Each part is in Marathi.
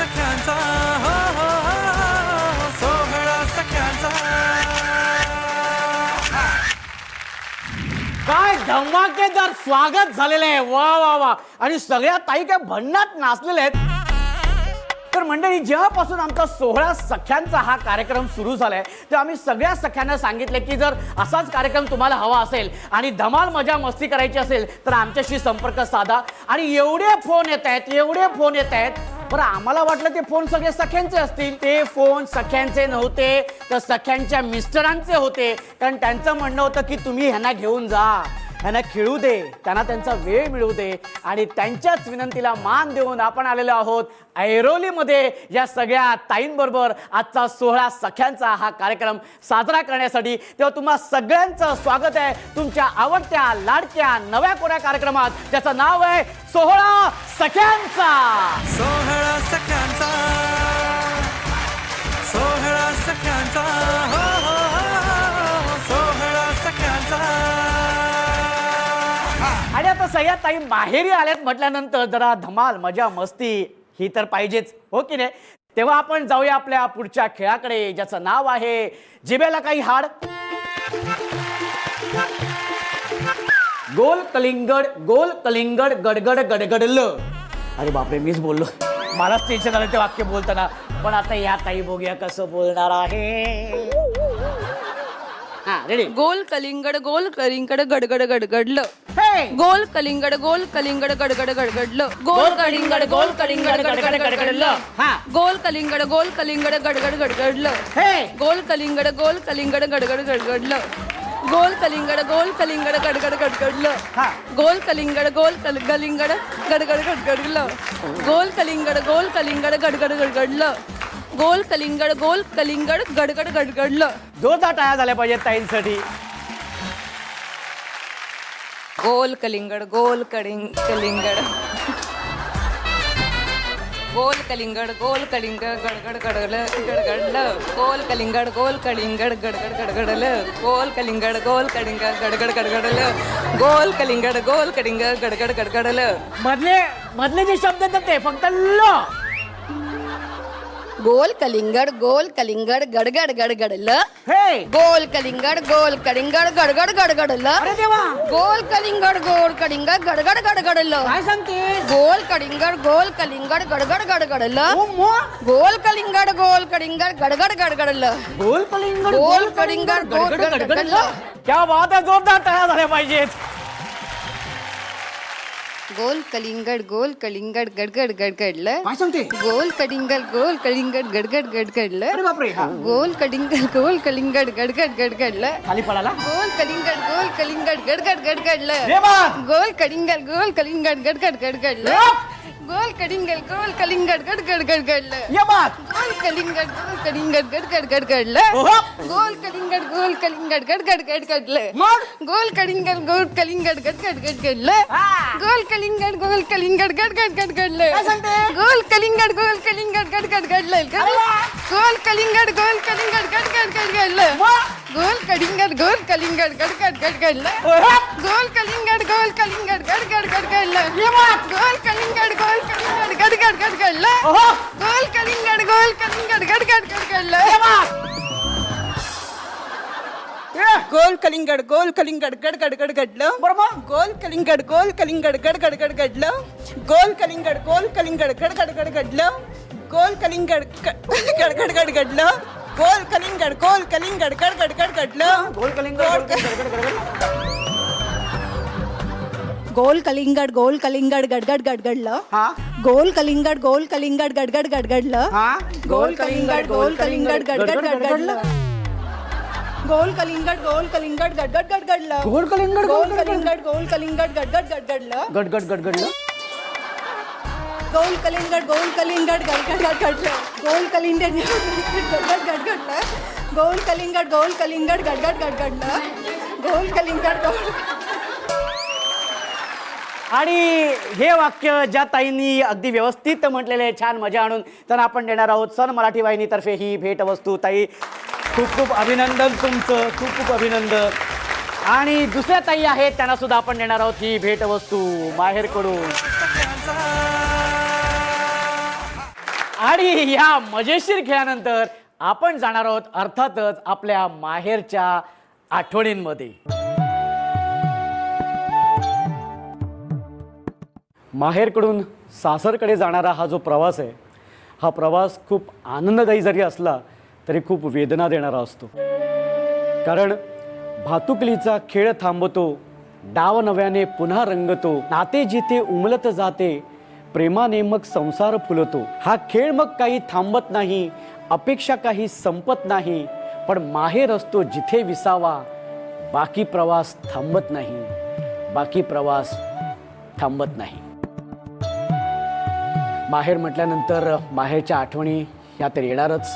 सख्यांचा हो हो हो सोहळा सख्यांचा काय धमाकेदार स्वागत झालेलं आहे. वा वा वा. आणि सगळ्या ताई काय भन्नाट नाचलेल्या आहेत. तर मंडळी, जेव्हापासून आमचा सोहळा सख्यांचा हा कार्यक्रम सुरू झालाय तेव्हा आम्ही सगळ्या सख्यांना सांगितले की जर असाच कार्यक्रम तुम्हाला हवा असेल आणि धमाल मजा मस्ती करायची असेल तर आमच्याशी संपर्क साधा. आणि एवढे फोन येत आहेत बरं, आम्हाला वाटलं ते फोन सगळे सख्यांचे असतील. ते फोन सख्यांचे नव्हते, तर सख्यांच्या मिस्टरांचे होते. कारण त्यांचं म्हणणं होतं की तुम्ही ह्यांना घेऊन जा, ह्यांना खेळू दे, त्यांना त्यांचा वेळ मिळू दे. आणि त्यांच्याच विनंतीला मान देऊन आपण आलेलो आहोत ऐरोलीमध्ये या सगळ्या ताईंबरोबर आजचा सोहळा सख्यांचा हा कार्यक्रम साजरा करण्यासाठी. तेव्हा तुम्हा सगळ्यांचं स्वागत आहे तुमच्या आवडत्या लाडक्या नव्या कोऱ्या कार्यक्रमात, ज्याचं नाव आहे सोहळा सख्यांचा. सोहळा सख्यांचा सोहळा सख्यांचा हो हो हो सोहळा सख्यांचा. आणि आता सगळ्या ताई माहेरी आल्यात म्हटल्यानंतर जरा धमाल मजा मस्ती ही तर पाहिजेच, हो की नाही? तेव्हा आपण जाऊया आपल्या पुढच्या खेळाकडे, ज्याचं नाव आहे जिभेला काही हाड. गोल कलिंगड गडगड गडगडलं. अरे बापरे, मीच बोललो, मलाच टेन्शन आलं ते वाक्य बोलताना. पण आता या ताई बघूया कसं बोलणार आहे. हा, रेडी. गोल कलिंगड गडगड गडगडलं. हे गोल कलिंगड गडगड गडगडलं. गोल कलिंगड गडगड गडगडलं. हा. गोल कलिंगड गडगड गडगडलं. हे गोल कलिंगड गडगड गडगडलं. गोल कलिंगड गडगड गडगडलं. हा. गोल कलिंगड गडगड गडगडलं. गोल कलिंगड गडगड गडगडलं. गोल कलिंगड गडगड गडगडलं. जोरदार टाळ्या झाल्या पाहिजेत ताईंसाठी. गोल कलिंगड कलिंगड गोल कलिंगड गडगड गडगडलं. गोल कलिंगड गडगड गडगडलं. गोल कलिंगड गडगड गडगडलं. गोल कलिंगड गडगड गडगडलं. मधले जे शब्द येतात ते फक्त ल. गोल कलिंगड गडगड गडगडलं. हे गोल कलिंगड गडगड गडगडलं. अरे देवा, गोल कलिंगड गडगड गडगडलं. काय सांगतेस? गोल कलिंगड गडगड गडगडलं. ओम्मा. गोल कलिंगड गडगड गडगडलं. गोल कलिंगड गोल कलिंगड गडगड गडगड. क्या बात आहे, जोरदार टाळ्या झाल्या पाहिजेत. गोल कलिंगड गडगड गडगडलं. काय सांगते? गोल कलिंगड गडगड गडगडलं. अरे बापरे. हा. गोल कलिंगड गडगड गडगडलं. खाली पडाला. गोल कलिंगड गडगड गडगडलं. रे बात. गोल कलिंगड गडगड गडगडलं. गोल कलिंगड गडगड गडगडलं. ये बात. गोल कलिंगड गडगड गडगडलं. ओहो. गोल कलिंगड गडगड गडगडलं. मग गोल कलिंगड गडगड गडगडलं. हा. गोल कलिंगड गडगड गडगडलं. काय सांगते? गोल कलिंगड गडगड गडगडलं. गोल कलिंगड गडगड गडगडलं. मग गोल कलिंगड गडगड गडगडलं. ओहो. गोल कलिंगड गडगड गडगडलं. ये बात. गोल कलिंगड गडगड गडगडलं. ओहो. गोल कलिंगड गडगड गडगडलं. ये बात. ये. गोल कलिंगड गडगड गडगडलं. बरोबर. गोल कलिंगड गडगड गडगडलं. गोल कलिंगड गडगड गडगडलं. गोल कलिंगड गडगड गडगडलं. गोल कलिंगड गडगड गडगडलं. गोल कलिंगड गडगड गडगड. गोल कलिंगड गडगड गडगडलं. हा. गोल कलिंगड गडगड गडगडलं. हा. गोल कलिंगड गडगड गडगडलं. गोल कलिंगड गडगड गडगडलं. गोल कलिंगड गडगड गडगडलं. गडगड गडगडलं. गोल कलिंगड गडगड गडगडलं. गोल कलिंगड गडगड गडगडलं. गोल कलिंगड गडगड गडगडलं. गोल कलिंगड आणि हे वाक्य ज्या ताईंनी अगदी व्यवस्थित म्हटलेले, छान मजा आणून त्यांना आपण देणार आहोत सन मराठी वाहिनीतर्फे ही भेटवस्तू. ताई, खूप खूप अभिनंदन तुमचं, खूप खूप अभिनंदन. आणि दुसऱ्या ताई आहेत त्यांना सुद्धा आपण देणार आहोत ही भेटवस्तू माहेरकडून. आणि या मजेशीर खेळानंतर आपण जाणार आहोत अर्थातच आपल्या माहेरच्या आठवणींमध्ये. माहेरकडून सासरकडे जाणारा हा जो प्रवास आहे, हा प्रवास खूप आनंददायी जरी असला तरी खूप वेदना देणारा असतो. कारण भातुकलीचा खेळ थांबतो, डाव नव्याने पुन्हा रंगतो, नाते जिथे उमलत जाते, प्रेमाने मग संसार फुलतो. हा खेळ मग काही थांबत नाही, अपेक्षा काही संपत नाही, पण माहेर असतो जिथे विसावा, बाकी प्रवास थांबत नाही, बाकी प्रवास थांबत नाही. माहेर म्हटल्यानंतर माहेरच्या आठवणी ह्या तर येणारच.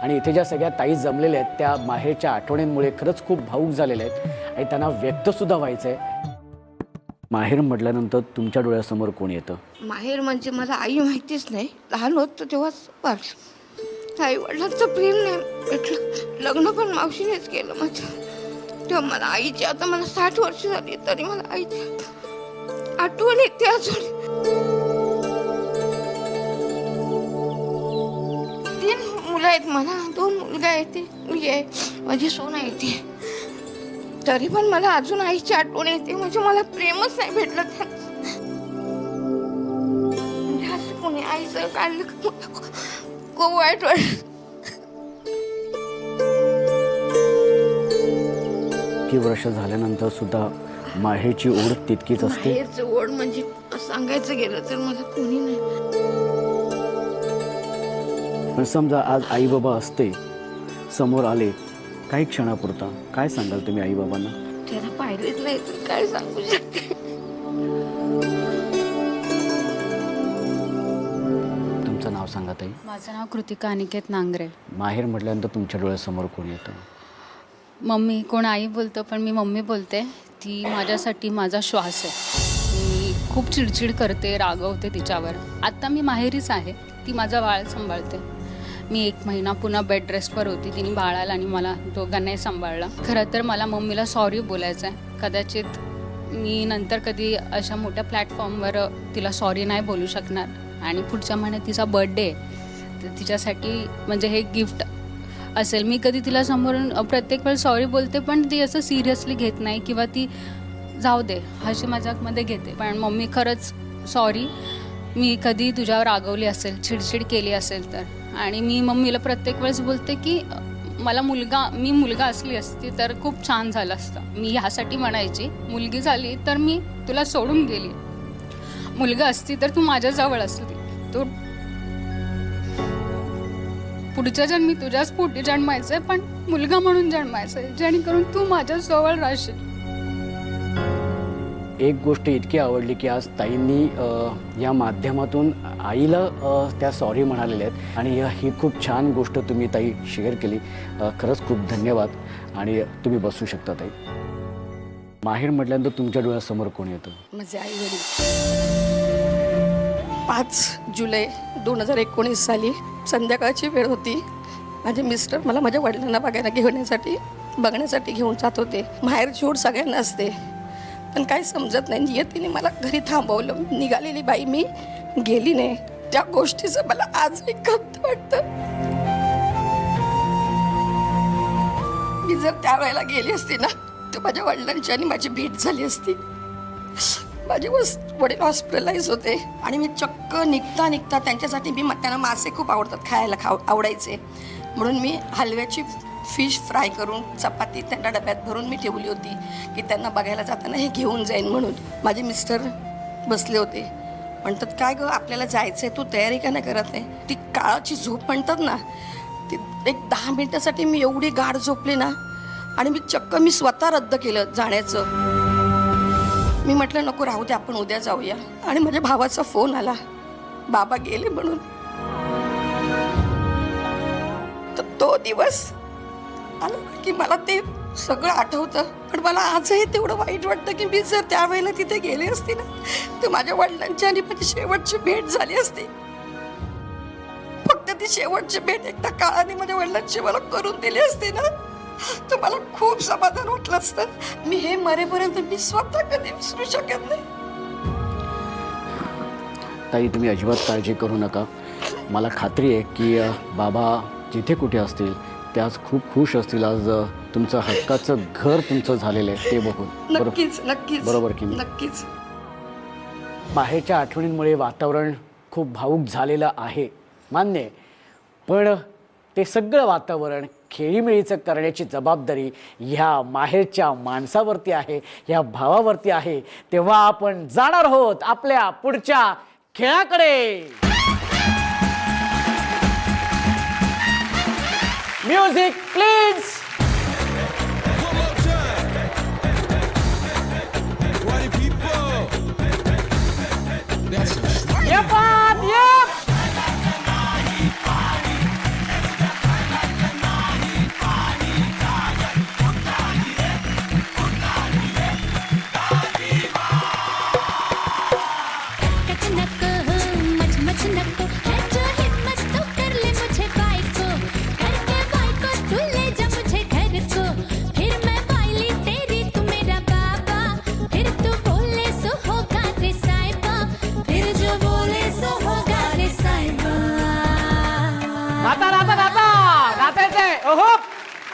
आणि इथे ज्या सगळ्या ताई जमलेल्या आहेत त्या माहेरच्या आठवणींमुळे खरंच खूप भावूक झालेल्या आहेत आणि त्यांना व्यक्तसुद्धा व्हायचं आहे. माहेर म्हटल्यानंतर तुमच्या डोळ्यासमोर कोण येतं? माहेर म्हणजे मला आई माहितीच नाही. लहान होतं तेव्हाच आई वडिलांचं प्रेम नाही भेटलं. लग्न पण मावशीनेच केलं माझं. तेव्हा मला आईची, आता मला 60 वर्ष झाली तरी मला आईची आठवण येते अजून. 3 मुलं आहेत मला, 2 मुलगा आहेत, मी आहे, माझी सोना येते. तरी पण मला अजून आईची आठवण येते. म्हणजे मला प्रेमच नाही भेटलं त्यांचं. म्हणजे असं कोणी आईचं काढलं का मला खूप वाईट वाटत. की वर्ष झाल्यानंतर सुद्धा माहेरची ओढ तितकीच असते. माहेरचं ओढ म्हणजे सांगायचं गेलं तर मला कोणी नाही. पण समजा आज आई बाबा असते समोर आले काही क्षणापुरता, काय सांगाल तुम्ही आई बाबांना? त्याला पाहिलेच नाही तर काय सांगू शकते. तुमचं नाव सांगा ताई. माझं नाव कृतिका अनिकेत नांगरे. माहेर म्हटल्यानंतर तुमच्या डोळ्यासमोर कोण येतं? मम्मी, कोण आई बोलतं पण मी मम्मी बोलते. ती माझ्यासाठी माझा श्वास आहे. मी खूप चिडचिड करते, रागवते तिच्यावर. आत्ता मी माहेरीच आहे, ती माझा बाळ सांभाळते. मी 1 महिना पुन्हा बेड रेस्टवर होती. तिने बाळाला आणि मला दोघांनाही सांभाळलं. खरं तर मला मम्मीला सॉरी बोलायचं आहे. कदाचित मी नंतर कधी अशा मोठ्या प्लॅटफॉर्मवर तिला सॉरी नाही बोलू शकणार. आणि पुढच्या महिन्यात तिचा बर्थडे, तर तिच्यासाठी म्हणजे हे गिफ्ट असेल. मी कधी तिला समोरून प्रत्येक वेळ सॉरी बोलते पण ती असं सिरियसली घेत नाही किंवा ती जाऊ दे हशी मजाकमध्ये घेते. पण मम्मी खरंच सॉरी, मी कधी तुझ्यावर रागवली असेल, चिडचिड केली असेल तर. आणि मी मम्मीला प्रत्येक वेळेस बोलते की मी मुलगा असली असती तर खूप छान झालं असतं. मी ह्यासाठी म्हणायची, मुलगी झाली तर मी तुला सोडून गेली, मुलगा असती तर तू माझ्याजवळ असली, तू पुढच्या जन्मी तुझ्याच पोटी जन्मायचंय पण मुलगा म्हणून जन्मायचंय, जेणेकरून तू माझ्याजवळ राहशील. एक गोष्ट इतकी आवडली की आज ताईंनी या माध्यमातून आईला त्या सॉरी म्हणालेल्या आहेत आणि ही खूप छान गोष्ट तुम्ही ताई शेअर केली. खरंच खूप धन्यवाद. आणि तुम्ही बसू शकता ताई. माहेर म्हटल्यानंतर तुमच्या डोळ्यासमोर कोण येतं? माझे आई वडील. 5 जुलै 2019 साली संध्याकाळची वेळ होती. माझे मिस्टर मला माझ्या वडिलांना बघण्यासाठी घेऊन जात होते. माहेरची ओढ सगळ्यांना असते पण काही समजत नाही. नियतीने मला घरी थांबवलं. निघालेली बाई मी गेली नाही. त्या गोष्टीचं मला आजही खंत वाटतं. मी जर त्यावेळेला गेली असती ना तर माझ्या वडिलांची आणि माझी भेट झाली असती. माझे वडील हॉस्पिटलाइज होते आणि मी चक्क निघता त्यांच्यासाठी त्यांना मासे खूप आवडतात, खायला आवडायचे म्हणून मी हलव्याची फिश फ्राय करून चपाती त्यांना डब्यात भरून मी ठेवली होती की त्यांना बघायला जाताना हे घेऊन जाईन म्हणून. माझे मिस्टर बसले होते. म्हणतात काय गं आपल्याला जायचं आहे, तू तयारी का नाही करत नाही? ती काळाची झोप म्हणतात ना, ती एक 10 मिनिटासाठी मी एवढी गाढ झोपली ना आणि मी स्वतः रद्द केलं जाण्याचं. मी म्हटलं नको राहू दे, आपण उद्या जाऊया. आणि माझ्या भावाचा फोन आला, बाबा गेले म्हणून. तर तो दिवस आला की मला ते सगळं आठवतं. पण मला आजही तेवढं वाईट वाटतं की मी जर त्यावेळेला तिथे गेले असते ना तर माझ्या वडिलांची आणि माझी शेवटची भेट झाली असती. फक्त ती शेवटची भेट एकदा काळाने माझ्या वडिलांची मला करून दिली असते ना तर मला खूप समाधान वाटलं असतं. मी हे मरेपर्यंत मी स्वतः कधी विसरू शकत नाही. ताई तुम्ही अजिबात काळजी करू नका. मला खात्री आहे की बाबा जिथे कुठे असतील ते आज खूप खुश असतील. आज तुमचं हक्काचं घर तुमचं झालेलं आहे ते बघून. नक्कीच नक्कीच बरोबर की नाही? नक्कीच. बाहेरच्या आठवणींमुळे वातावरण खूप भावूक झालेलं आहे, मान्य आहे. पण ते सगळं वातावरण खेळीमेळीचं करण्याची जबाबदारी ह्या माहेरच्या माणसावरती आहे, ह्या भावावरती आहे. तेव्हा आपण जाणार आहोत आपल्या पुढच्या खेळाकडे. Music please.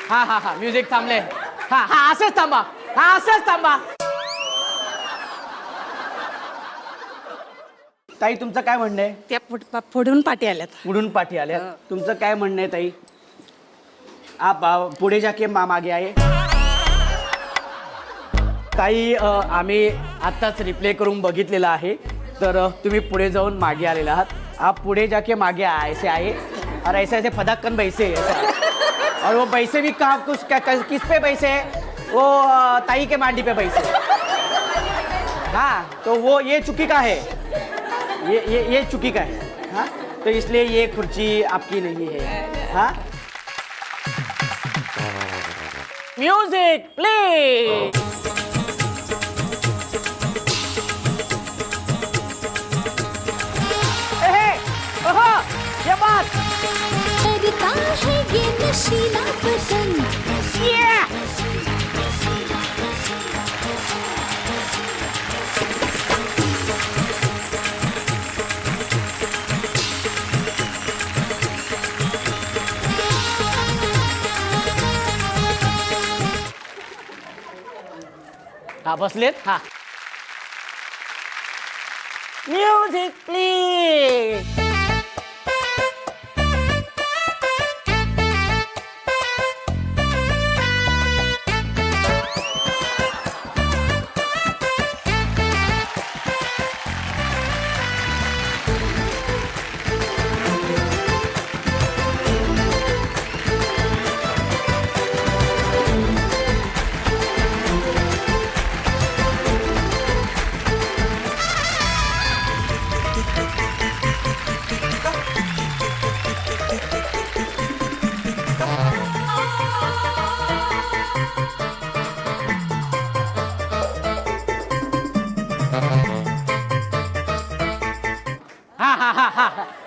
हा हा हा म्युझिक थांबले. हा हा असंच थांबा. हा असंच थांबा. ताई तुमचं काय म्हणणं आहे? त्या पुढून पाठी आल्यात. पुढून पाठी आल्या. तुमचं काय म्हणणं आहे ताई? आप पुढे जाके मागे आहे. ताई आम्ही आत्ताच रिप्ले करून बघितलेला आहे, तर तुम्ही पुढे जाऊन मागे आलेला आहात. आप पुढे जाके मागे ऐसे आए और ऐसे ऐसे फदाक्कन बैसे और वो पैसे भी कहाँ कुछ किस पे पैसे है? वो ताई के मांडी पे पैसे. हाँ तो वो ये चुकी का है, ये चुकी का है. हाँ तो इसलिए ये कुर्सी आपकी नहीं है. हाँ म्यूजिक प्लीज. ये बात करता है ये नशीला पसंद. हा बसलेत. हा म्युझिक प्लीज.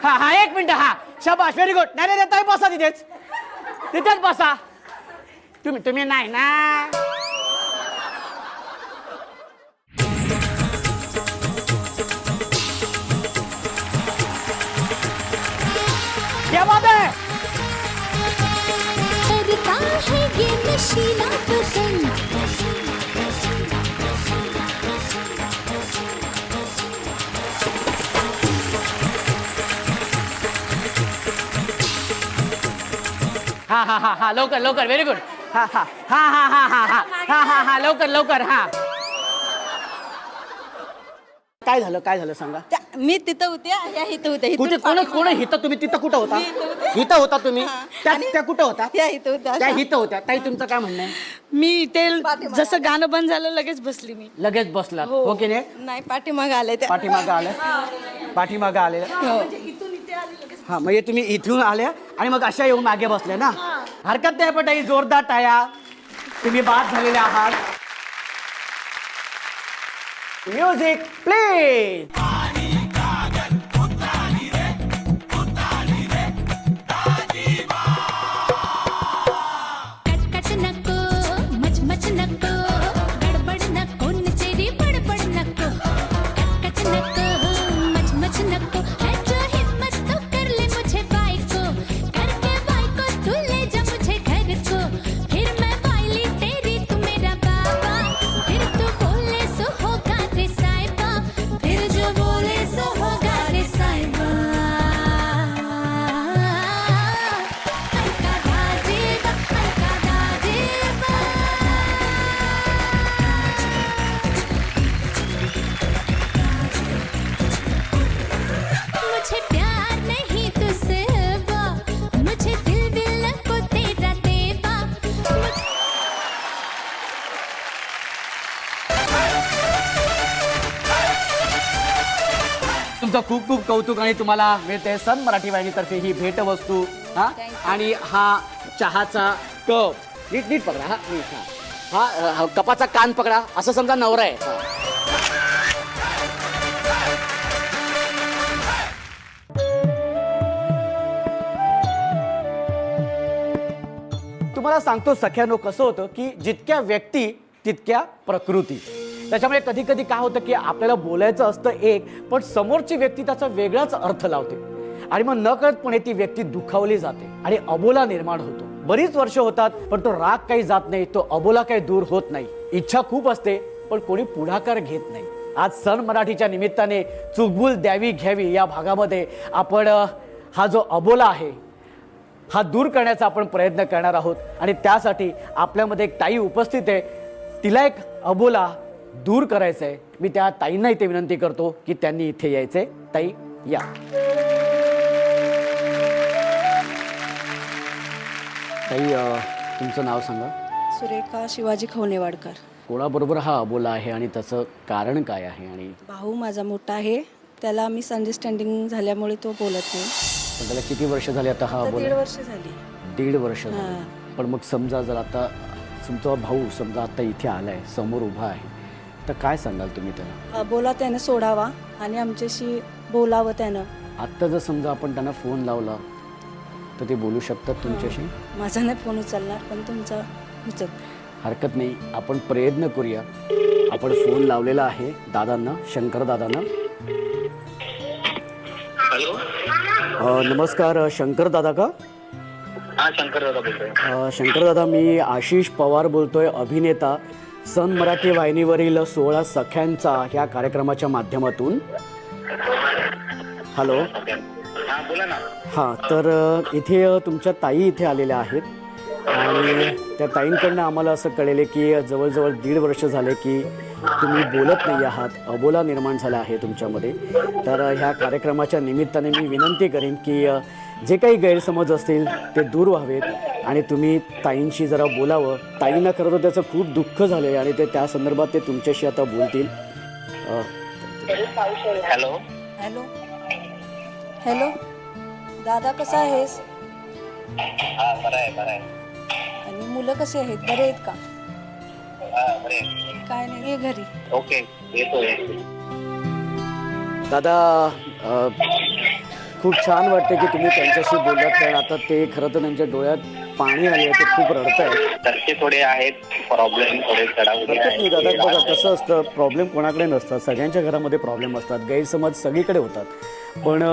हा एक मिनिट. हा शाबाश व्हेरी गुड. नाही नाही ताई बसा तिथेच बसा. तुम्ही नाही ना. क्या बात है. करता है ये नशीला पसंद. हा हा हा हा लवकर लवकर व्हेरी गुड. हा हा हा हा हा हा हा हा हा हा लवकर लवकर. हा काय झालं सांगा. मी तिथं होते, ह्या इथं होत्या. कुठे कोण हिथं? तुम्ही तिथं कुठं होता? हिथं होता तुम्ही. त्या कुठं होता? त्या इथं होत्या. त्या हिथं होत्या. ताई तुमचं काय म्हणणं आहे? मी ते जसं गाणं बंद झालं लगेच बसली. मी लगेच बसलात हो की नाही? नाही पाठीमागं आले. पाठीमागं आले. हा म्हणजे तुम्ही इथून आल्या आणि मग अशा येऊन मागे बसले ना. हरकत नाही. पण ताई जोरदार टाळ्या. तुम्ही बाद झालेले आहात. Music please. कटकट नको, मचमच नको, गडबड नको, नचेरी बडबड नको. कटकट नको, मचमच नको, है जो हिम्मत तो कर ले मुझे तुमचं खूप खूप कौतुक आणि तुम्हाला मिळते सन मराठी वाहिनीतर्फे ही भेटवस्तू हा आणि हा चहाचा कप नीट नीट पकडा हा नीट हा कपाचा कान पकडा असं समजा नवरा आहे हा. तुम्हाला सांगतो सख्यानो कसं होतं की जितक्या व्यक्ती तितक्या प्रकृती. त्याच्यामुळे कधी कधी काय होतं की आपल्याला बोलायचं असतं एक पण समोरची व्यक्ती त्याचा वेगळाच अर्थ लावते आणि मग नकळतपणे ती व्यक्ती दुखावली जाते आणि अबोला निर्माण होतो. बरीच वर्ष होतात पण तो राग काही जात नाही, तो अबोला काही दूर होत नाही. इच्छा खूप असते पण कोणी पुढाकार घेत नाही. आज सन मराठीच्या निमित्ताने चुलबुल द्यावी घ्यावी या भागामध्ये आपण हा जो अबोला आहे हा दूर करण्याचा आपण प्रयत्न करणार आहोत आणि त्यासाठी आपल्यामध्ये एक ताई उपस्थित आहे. तिला एक अबोला दूर करायचं आहे. मी त्या ताईंना इथे विनंती करतो की त्यांनी इथे यायचंय. ताई या. ताई तुमचं नाव सांगा. सुरेखा शिवाजी खवनेवाडकर. कोणाबरोबर हा अबोला आहे आणि त्याचं कारण काय आहे? आणि भाऊ माझा मोठा आहे, त्याला मिसअंडरस्टँडिंग झाल्यामुळे तो बोलत नाही. त्याला किती वर्ष झाली आता हा आता अबोला? 1.5 वर्ष झाली. 1.5 वर्ष झाली. पण मग समजा जर आता तुमचा भाऊ समजा आता इथे आलाय समोर उभा आहे तर काय सांगाल तुम्ही त्याला? बोला त्यानं सोडावा आणि आमच्याशी बोलावं त्यानं. आत्ता जर समजा आपण त्यांना फोन लावला तर ते बोलू शकतात तुमच्याशी? माझा नाही फोन उचलणार पण तुमचा उचल. हरकत नाही, आपण प्रयत्न करूया. आपण फोन लावलेला आहे दादांना, शंकर दादांना. हॅलो नमस्कार शंकर दादा का? हा शंकर दादा बोलतोय. शंकर दादा मी आशिष पवार बोलतोय, अभिनेता. सन मराठी वाहिनीवरील 16 सख्यांचा ह्या कार्यक्रमाच्या माध्यमातून. हॅलो. हा बोला ना. हां तर इथे तुमच्या ताई इथे आलेल्या आहेत आणि त्या ताईंकडनं आम्हाला असं कळेल की जवळजवळ 1.5 वर्ष झाले की तुम्ही बोलत नाही आहात, अबोला निर्माण झाला आहे तुमच्यामध्ये. तर ह्या कार्यक्रमाच्या निमित्ताने मी विनंती करेन की जे काही गैरसमज असतील ते दूर व्हावेत आणि तुम्ही ताईंशी जरा बोलावं. ताईंना खरं तर त्याचं खूप दुःख झालं आहे आणि ते त्या संदर्भात ते तुमच्याशी आता बोलतील. Hello hello. हॅलो दादा कसा आहेस? हा बरं आहे बरं आहे. आणि मुलं कसे आहेत, बरे आहेत का? हा बरं आहे. काय नाही, ये घरी. ओके येतोय. दादा खूप छान वाटतं की तुम्ही त्यांच्याशी बोललात कारण आता ते खरं तर त्यांच्या डोळ्यात पाणी आले आहे, ते खूप रडत आहेत. घरचे थोडे आहेत प्रॉब्लेम, थोडे चढावले हरकत नाही दादा. बघा कसं असतं, प्रॉब्लेम कोणाकडे नसतात, सगळ्यांच्या घरामध्ये प्रॉब्लेम असतात, गैरसमज सगळीकडे होतात. पण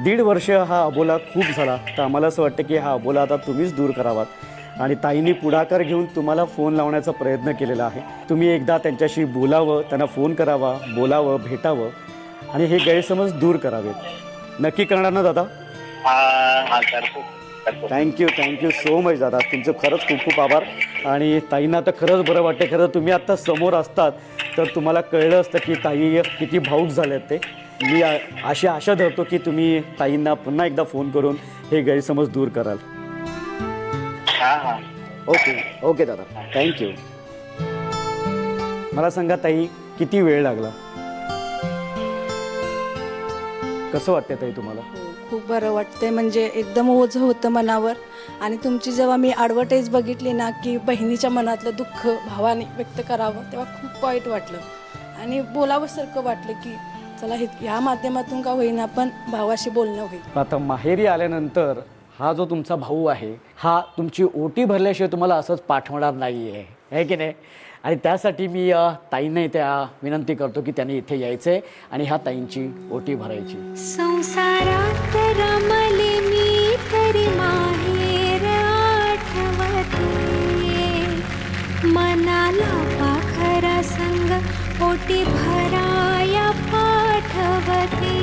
1.5 वर्ष हा अबोला खूप झाला तर आम्हाला असं वाटतं की हा अबोला आता तुम्हीच दूर करावात आणि ताईंनी पुढाकार घेऊन तुम्हाला फोन लावण्याचा प्रयत्न केलेला आहे. तुम्ही एकदा त्यांच्याशी बोलावं, त्यांना फोन करावा, बोलावं, भेटावं आणि हे गैरसमज दूर करावेत. नक्की करणार ना दादा? हा करतो. थँक्यू सो मच दादा. तुमचं खरंच खूप खूप आभार. आणि ताईंना आता खरंच बरं वाटतं. खरं तुम्ही आत्ता समोर असतात तर तुम्हाला कळलं असतं की ताई किती भावूक झाले आहेत ते. मी अशी आशा धरतो की तुम्ही ताईंना पुन्हा एकदा फोन करून हे गैरसमज दूर कराल. हा ओके दादा. थँक्यू. मला सांगा ताई किती वेळ लागला? कसं वाटतं ताई तुम्हाला? खूप बरं वाटतंय, म्हणजे एकदम ओझं होतं मनावर. आणि तुमची जेव्हा मी ॲडव्हर्टाईज बघितली ना की बहिणीच्या मनातलं दुःख भावाने व्यक्त करावं तेव्हा खूप वाईट वाटलं आणि बोलावंसारखं वाटलं की चला ह्या माध्यमातून का होईना पण भावाशी बोलणं होईल. आता माहेरी आल्यानंतर हा जो तुमचा भाऊ आहे हा तुमची ओटी भरल्याशिवाय तुम्हाला असंच पाठवणार नाही आहे की नाही? आणि त्यासाठी मी ताईंना इथे विनंती करतो की त्यांनी इथे यायचंय आणि ह्या ताईंची ओटी भरायची. संसारात रमले मी तरी माहेर आठवते, मनाला पाखरा संग ओटी भराया पाठवते.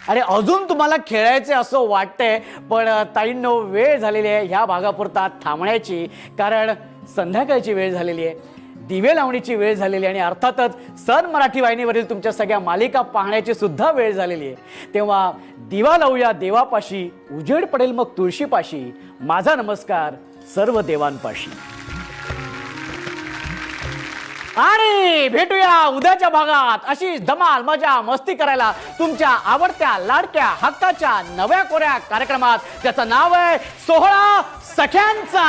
आणि अजून तुम्हाला खेळायचे असं वाटतंय पण ताईंनो वेळ झालेली आहे ह्या भागापुरता थांबण्याची, कारण संध्याकाळची वेळ झालेली आहे, दिवे लावणीची वेळ झालेली आहे आणि अर्थातच सन मराठी वाहिनीवरील तुमच्या सगळ्या मालिका पाहण्याची सुद्धा वेळ झालेली आहे. तेव्हा दिवा लावूया देवापाशी, उजेड पडेल मग तुळशीपाशी, माझा नमस्कार सर्व देवांपाशी. आणि भेटूया उद्याच्या भागात अशी धमाल मजा मस्ती करायला तुमच्या आवडत्या लाडक्या हक्काच्या नव्या कोऱ्या कार्यक्रमात, ज्याचं नाव आहे 16 सख्यांचा.